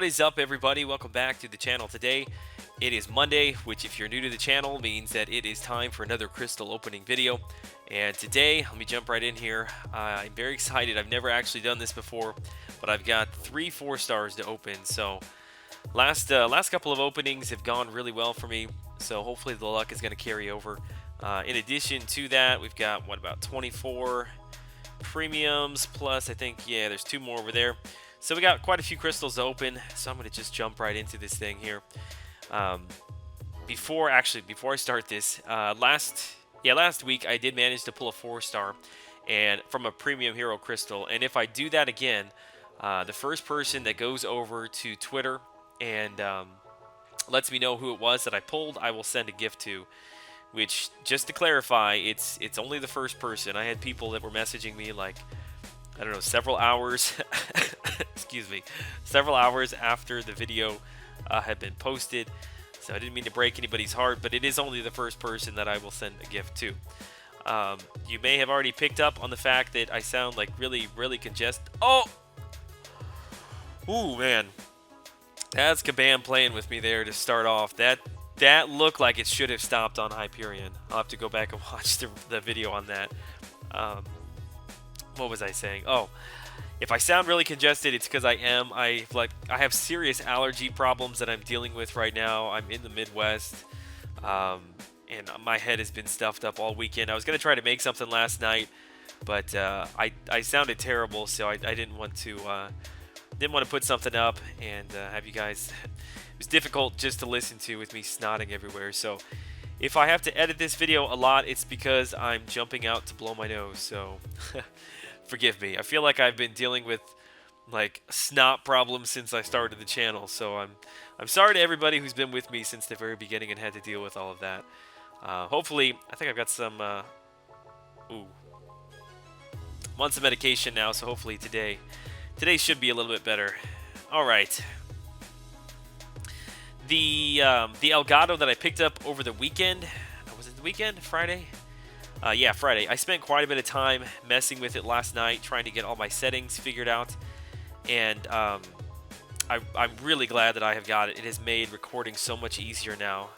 What is up, everybody? Welcome back to the channel. Today it is Monday, which if you're new to the channel means that it is time for another crystal opening video. And today, let me jump right in here. I'm very excited. I've never actually done this before, but I've got 3 4-stars to open. So last couple of openings have gone really well for me, so hopefully the luck is going to carry over. In addition to that, we've got about 24 premiums plus, I think, yeah, there's 2 more over there. So we got quite a few crystals to open, so I'm going to just jump right into this thing here. Before I start this, last week I did manage to pull a 4-star and from a premium hero crystal, and if I do that again, the first person that goes over to Twitter and lets me know who it was that I pulled, I will send a gift to. Which, just to clarify, it's only the first person. I had people that were messaging me like, I don't know, several hours excuse me, several hours after the video had been posted. So I didn't mean to break anybody's heart, but it is only the first person that I will send a gift to. You may have already picked up on the fact that I sound like really congested. Oh! Ooh, man. That's Kabam playing with me there to start off. That looked like it should have stopped on Hyperion. I'll have to go back and watch the video on that. What was I saying? Oh, if I sound really congested, it's because I am. I have serious allergy problems that I'm dealing with right now. I'm in the Midwest, and my head has been stuffed up all weekend. I was gonna try to make something last night, but I sounded terrible, so I didn't want to put something up and have you guys. It was difficult just to listen to with me snotting everywhere. So if I have to edit this video a lot, it's because I'm jumping out to blow my nose. So forgive me. I feel like I've been dealing with like snot problems since I started the channel. So I'm sorry to everybody who's been with me since the very beginning and had to deal with all of that. Hopefully, I think I've got some. I'm on some medication now, so hopefully today should be a little bit better. All right. The Elgato that I picked up over the weekend, was it the weekend? Friday? Yeah, Friday. I spent quite a bit of time messing with it last night, trying to get all my settings figured out, and I'm really glad that I have got it. It has made recording so much easier now.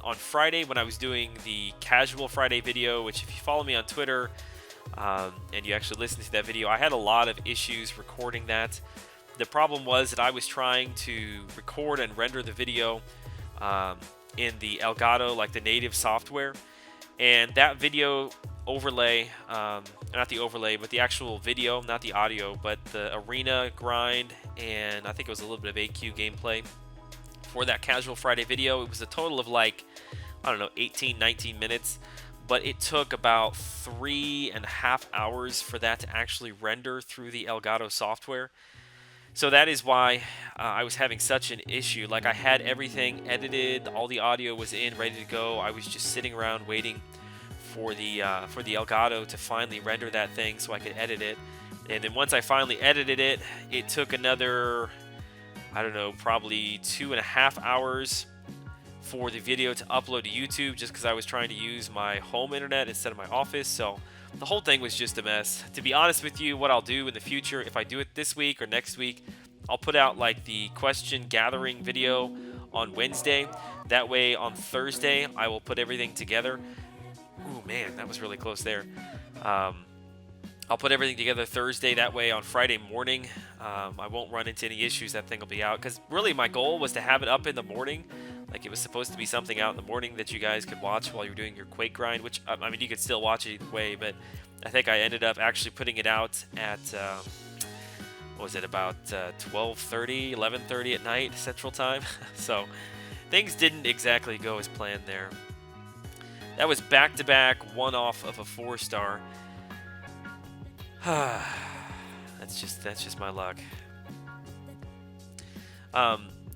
On Friday, when I was doing the Casual Friday video, which if you follow me on Twitter and you actually listen to that video, I had a lot of issues recording that. The problem was that I was trying to record and render the video in the Elgato, like the native software, and that video overlay, not the overlay, but the actual video, not the audio, but the arena grind, and I think it was a little bit of AQ gameplay for that Casual Friday video. It was a total of like, I don't know, 18, 19 minutes, but it took about 3.5 hours for that to actually render through the Elgato software. So that is why I was having such an issue. Like, I had everything edited, all the audio was in, ready to go. I was just sitting around waiting for the Elgato to finally render that thing so I could edit it. And then once I finally edited it, it took another, I don't know, probably 2.5 hours for the video to upload to YouTube, just because I was trying to use my home internet instead of my office. So the whole thing was just a mess. To be honest with you, what I'll do in the future, if I do it this week or next week, I'll put out like the question gathering video on Wednesday. That way on Thursday, I will put everything together. Ooh, man, that was really close there. I'll put everything together Thursday. That way on Friday morning, I won't run into any issues. That thing will be out. Because really my goal was to have it up in the morning. Like, it was supposed to be something out in the morning that you guys could watch while you're doing your Quake grind, which, I mean, you could still watch it either way, but I think I ended up actually putting it out at, what was it, about 12:30, 11:30 at night, Central Time. So things didn't exactly go as planned there. That was back-to-back, one-off of a 4-star. That's just my luck.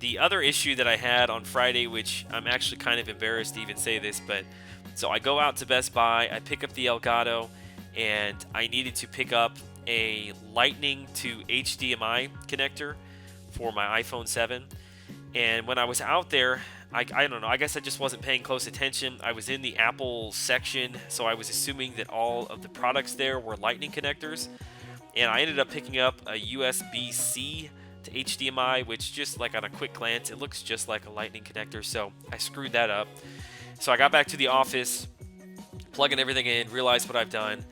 The other issue that I had on Friday, which I'm actually kind of embarrassed to even say this, but so I go out to Best Buy, I pick up the Elgato, and I needed to pick up a Lightning to HDMI connector for my iPhone 7. And when I was out there, I don't know, I guess I just wasn't paying close attention. I was in the Apple section, so I was assuming that all of the products there were Lightning connectors. And I ended up picking up a USB-C to HDMI, which just like on a quick glance, it looks just like a lightning connector. So I screwed that up. So I got back to the office, plugging everything in, realized what I've done.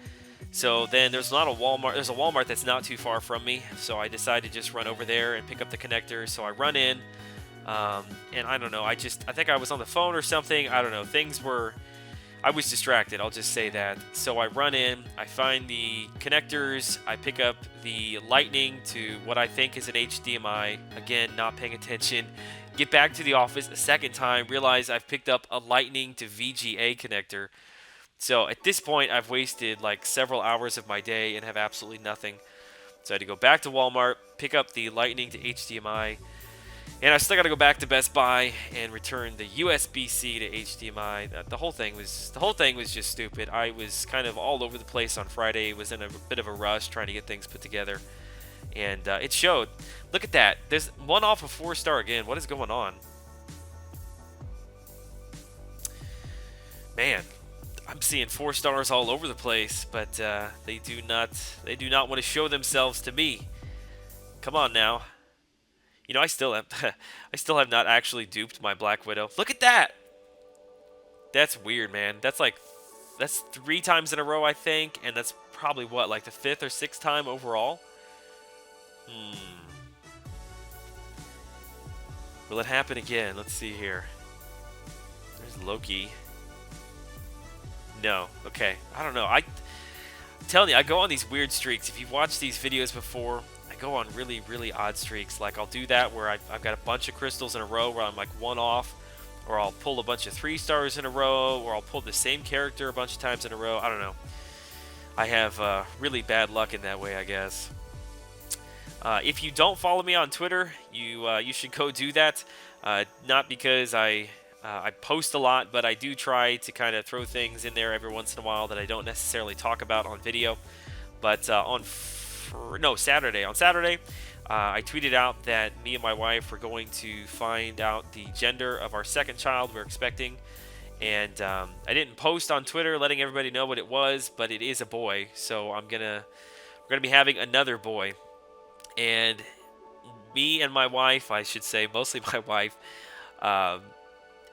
So then there's not a Walmart. There's a Walmart that's not too far from me. So I decided to just run over there and pick up the connector. So I run in, and I don't know. I think I was on the phone or something. I don't know. I was distracted. I'll just say that. So I run in. I find the connectors. I pick up the lightning to what I think is an HDMI. Again, not paying attention. Get back to the office a second time. Realize I've picked up a lightning to VGA connector. So at this point, I've wasted like several hours of my day and have absolutely nothing. So I had to go back to Walmart, pick up the lightning to HDMI, and I still got to go back to Best Buy and return the USB-C to HDMI. The whole thing was just stupid. I was kind of all over the place on Friday. Was in a bit of a rush trying to get things put together, and it showed. Look at that. There's one off of 4-star again. What is going on? Man. I'm seeing 4 stars all over the place, but they do not want to show themselves to me. Come on now. You know, I still have not actually duped my Black Widow. Look at that. That's weird, man. That's 3 times in a row, I think, and that's probably what, like the 5th or 6th time overall. Will it happen again? Let's see here. There's Loki. No. Okay. I don't know. I'm telling you, I go on these weird streaks. If you've watched these videos before, I go on really, really odd streaks. Like, I'll do that where I've got a bunch of crystals in a row where I'm like 1 off, or I'll pull a bunch of 3 stars in a row, or I'll pull the same character a bunch of times in a row. I don't know. I have really bad luck in that way, I guess. If you don't follow me on Twitter, you should go do that. Not because I post a lot, but I do try to kind of throw things in there every once in a while that I don't necessarily talk about on video. But on Saturday, I tweeted out that me and my wife were going to find out the gender of our second child we're expecting. And I didn't post on Twitter letting everybody know what it was, but it is a boy. So we're gonna be having another boy. And me and my wife, I should say, mostly my wife,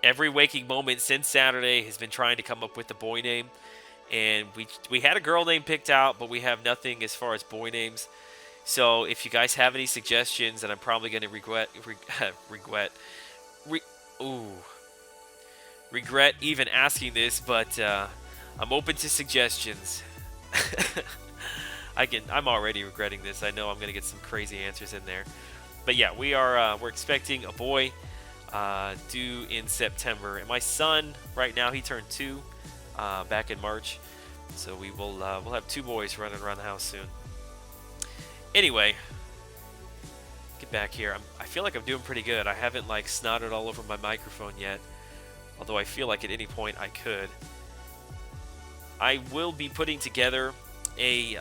every waking moment since Saturday has been trying to come up with the boy name. And we had a girl name picked out, but we have nothing as far as boy names. So if you guys have any suggestions, and I'm probably going to regret even asking this, but I'm open to suggestions. I'm already regretting this. I know I'm going to get some crazy answers in there. But yeah, we're expecting a boy. Due in September, and my son right now, he turned 2 back in March, so we'll have 2 boys running around the house soon. Anyway, get back here. I feel like I'm doing pretty good. I haven't like snotted all over my microphone yet, although I feel like at any point I could. I will be putting together a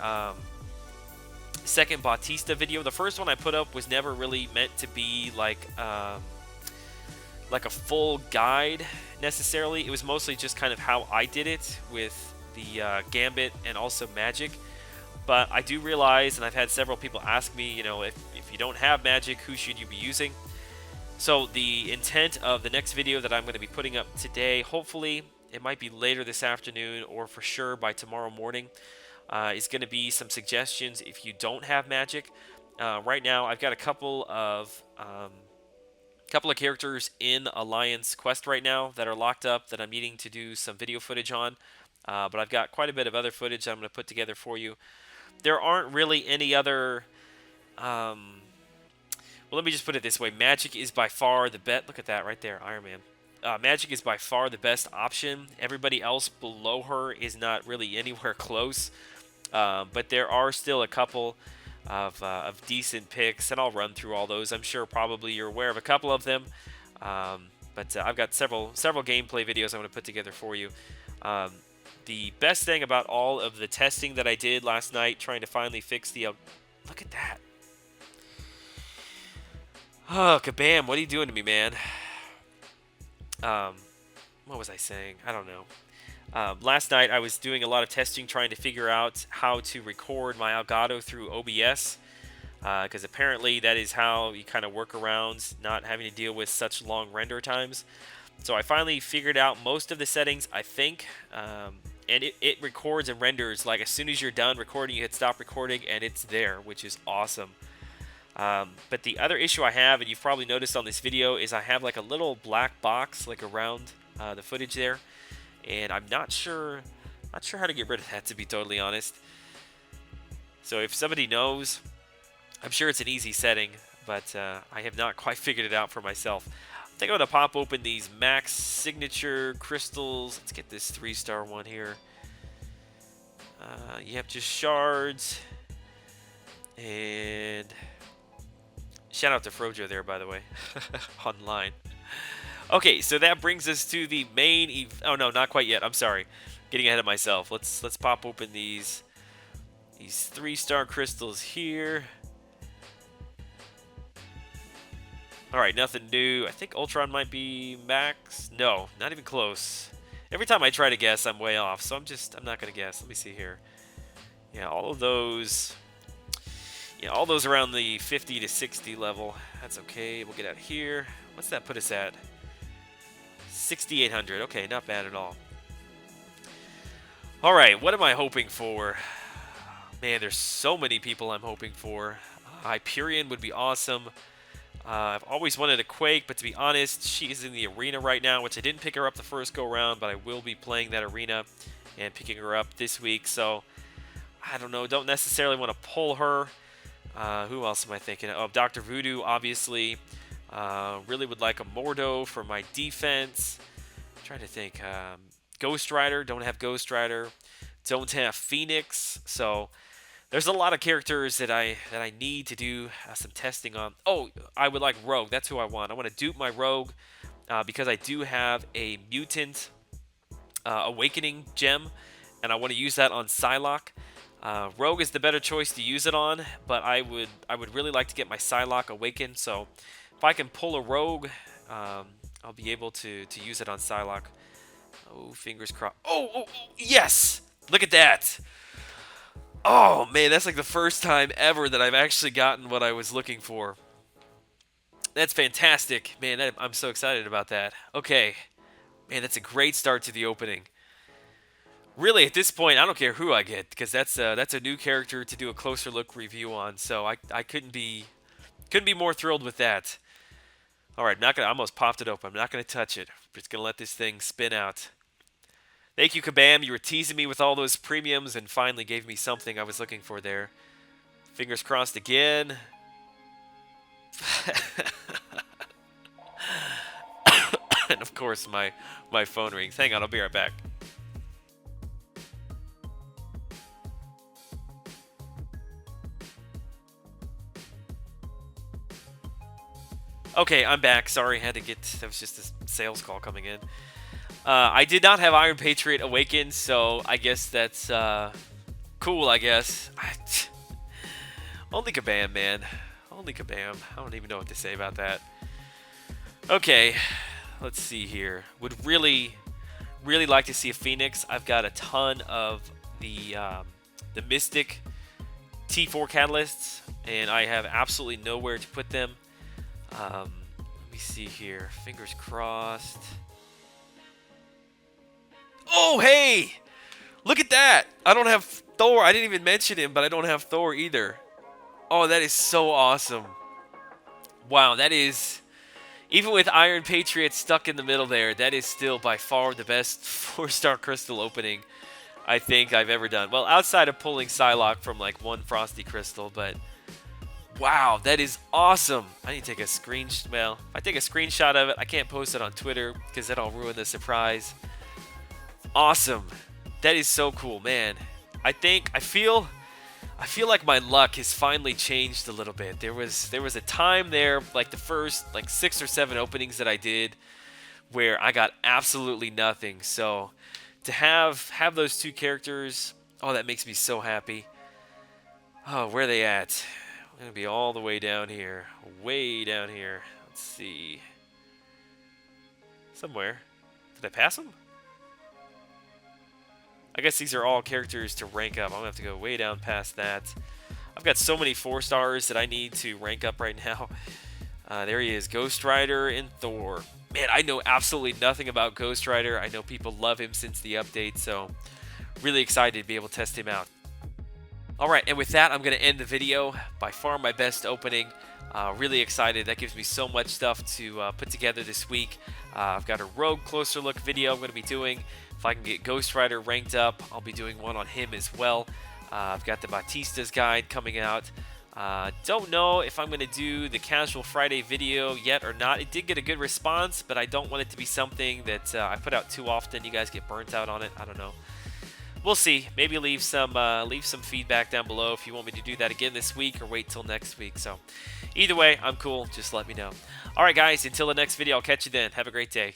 second Bautista video. The first one I put up was never really meant to be like a full guide necessarily. It was mostly just kind of how I did it with the Gambit and also Magic. But I do realize, and I've had several people ask me, if you don't have Magic, who should you be using? So the intent of the next video that I'm going to be putting up today, hopefully it might be later this afternoon or for sure by tomorrow morning, is going to be some suggestions if you don't have Magic. Right now I've got a couple of characters in Alliance Quest right now that are locked up that I'm needing to do some video footage on. But I've got quite a bit of other footage that I'm going to put together for you. There aren't really any other... well, let me just put it this way. Magic is by far the best... Look at that right there, Iron Man. Magic is by far the best option. Everybody else below her is not really anywhere close. But there are still a couple of decent picks, and I'll run through all those. I'm sure probably you're aware of a couple of them. But I've got several gameplay videos I'm going to put together for you. The best thing about all of the testing that I did last night, trying to finally fix the... Look at that. Oh, Kabam, what are you doing to me, man? What was I saying? I don't know. Last night I was doing a lot of testing, trying to figure out how to record my Elgato through OBS. because apparently that is how you kind of work around not having to deal with such long render times. So I finally figured out most of the settings, I think, and it records and renders like as soon as you're done recording, you hit stop recording and it's there, which is awesome. But the other issue I have, and you've probably noticed on this video, is I have like a little black box like around the footage there, and I'm not sure how to get rid of that, to be totally honest. So if somebody knows, I'm sure it's an easy setting, but I have not quite figured it out for myself. I think I'm going to pop open these max signature crystals. Let's get this 3-star one here. Yep, just shards. And shout out to Frojo there, by the way, online. Okay, so that brings us to the main oh no, not quite yet. I'm sorry. Getting ahead of myself. Let's pop open these 3-star crystals here. Alright, nothing new. I think Ultron might be max. No, not even close. Every time I try to guess, I'm way off. So I'm not going to guess. Let me see here. Yeah, all of those. Yeah, all those around the 50 to 60 level. That's okay. We'll get out here. What's that put us at? 6,800. Okay, not bad at all. Alright, what am I hoping for? Man, there's so many people I'm hoping for. Hyperion would be awesome. I've always wanted a Quake, but to be honest, she is in the arena right now, which I didn't pick her up the first go-round, but I will be playing that arena and picking her up this week. So, I don't know. Don't necessarily want to pull her. Who else am I thinking of? Oh, Dr. Voodoo, obviously. Really would like a Mordo for my defense. I'm trying to think. Ghost Rider. Don't have Ghost Rider. Don't have Phoenix. So there's a lot of characters that I need to do some testing on. Oh, I would like Rogue. That's who I want. I want to dupe my Rogue because I do have a Mutant Awakening gem, and I want to use that on Psylocke. Rogue is the better choice to use it on, but I would really like to get my Psylocke awakened. So if I can pull a Rogue, I'll be able to use it on Psylocke. Oh, fingers crossed. Oh, yes! Look at that! Oh, man, that's like the first time ever that I've actually gotten what I was looking for. That's fantastic. Man, I'm so excited about that. Okay. Man, that's a great start to the opening. Really, at this point, I don't care who I get, because that's a new character to do a closer look review on. So I couldn't be more thrilled with that. All right, I almost popped it open. I'm not gonna touch it. I'm just gonna let this thing spin out. Thank you, Kabam. You were teasing me with all those premiums and finally gave me something I was looking for there. Fingers crossed again. And of course, my phone rings. Hang on, I'll be right back. Okay, I'm back. Sorry, that was just a sales call coming in. I did not have Iron Patriot awakened, so I guess that's cool, I guess. Only Kabam, man. Only Kabam. I don't even know what to say about that. Okay, let's see here. Would really like to see a Phoenix. I've got a ton of the Mystic T4 catalysts, and I have absolutely nowhere to put them. Let me see here. Fingers crossed. Oh, hey! Look at that! I don't have Thor. I didn't even mention him, but I don't have Thor either. Oh, that is so awesome. Wow, that is... Even with Iron Patriot stuck in the middle there, that is still by far the best 4-star crystal opening I think I've ever done. Well, outside of pulling Psylocke from like one Frosty Crystal, but... Wow, that is awesome. I need to take a screenshot. Well, if I take a screenshot of it, I can't post it on Twitter because then I'll ruin the surprise. Awesome. That is so cool, man. I feel like my luck has finally changed a little bit. There was a time there, like the first 6 or 7 openings that I did, where I got absolutely nothing. So to have those 2 characters, oh, that makes me so happy. Oh, where are they at? I'm gonna be all the way down here. Way down here. Let's see. Somewhere. Did I pass them? I guess these are all characters to rank up. I'm gonna have to go way down past that. I've got so many 4 stars that I need to rank up right now. There he is, Ghost Rider and Thor. Man, I know absolutely nothing about Ghost Rider. I know people love him since the update, so really excited to be able to test him out. Alright, and with that, I'm going to end the video. By far my best opening. Really excited. That gives me so much stuff to put together this week. I've got a Rogue closer look video I'm going to be doing. If I can get Ghost Rider ranked up, I'll be doing one on him as well. I've got the Batista's guide coming out. Don't know if I'm going to do the Casual Friday video yet or not. It did get a good response, but I don't want it to be something that I put out too often. You guys get burnt out on it. I don't know. We'll see. Maybe leave some feedback down below if you want me to do that again this week or wait till next week. So either way, I'm cool. Just let me know. All right, guys. Until the next video, I'll catch you then. Have a great day.